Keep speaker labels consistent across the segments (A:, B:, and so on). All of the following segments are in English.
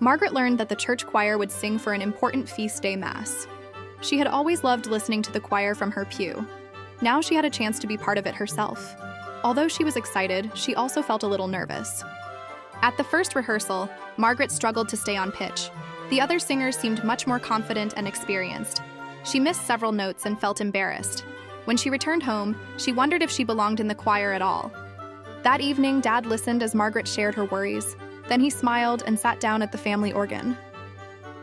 A: Margaret learned that the church choir would sing for an important feast day mass. She had always loved listening to the choir from her pew. Now she had a chance to be part of it herself. Although she was excited, she also felt a little nervous. At the first rehearsal, Margaret struggled to stay on pitch. The other singers seemed much more confident and experienced. She missed several notes and felt embarrassed. When she returned home, she wondered if she belonged in the choir at all. That evening, Dad listened as Margaret shared her worries. Then he smiled and sat down at the family organ.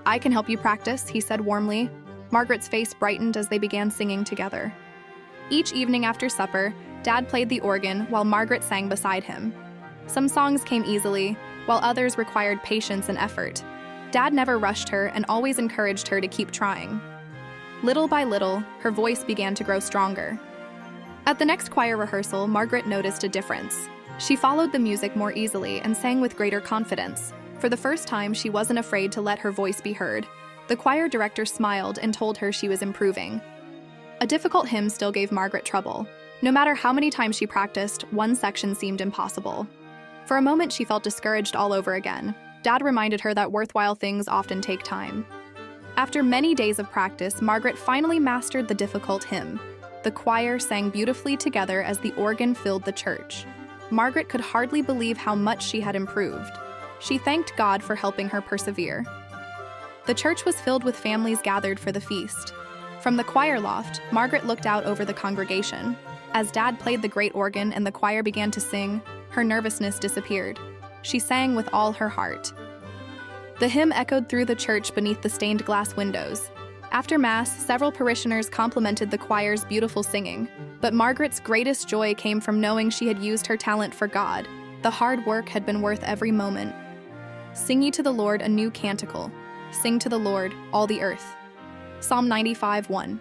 A: "I can help you practice," he said warmly. Margaret's face brightened as they began singing together. Each evening after supper, Dad played the organ while Margaret sang beside him. Some songs came easily, while others required patience and effort. Dad never rushed her and always encouraged her to keep trying. Little by little, her voice began to grow stronger. At the next choir rehearsal, Margaret noticed a difference. She followed the music more easily and sang with greater confidence. For the first time, she wasn't afraid to let her voice be heard. The choir director smiled and told her she was improving. A difficult hymn still gave Margaret trouble. No matter how many times she practiced, one section seemed impossible. For a moment, she felt discouraged all over again. Dad reminded her that worthwhile things often take time. After many days of practice, Margaret finally mastered the difficult hymn. The choir sang beautifully together as the organ filled the church. Margaret could hardly believe how much she had improved. She thanked God for helping her persevere. The church was filled with families gathered for the feast. From the choir loft, Margaret looked out over the congregation. As Dad played the great organ and the choir began to sing, her nervousness disappeared. She sang with all her heart. The hymn echoed through the church beneath the stained glass windows. After Mass, several parishioners complimented the choir's beautiful singing, but Margaret's greatest joy came from knowing she had used her talent for God. The hard work had been worth every moment. "Sing ye to the Lord a new canticle. Sing to the Lord, all the earth." Psalm 95:1.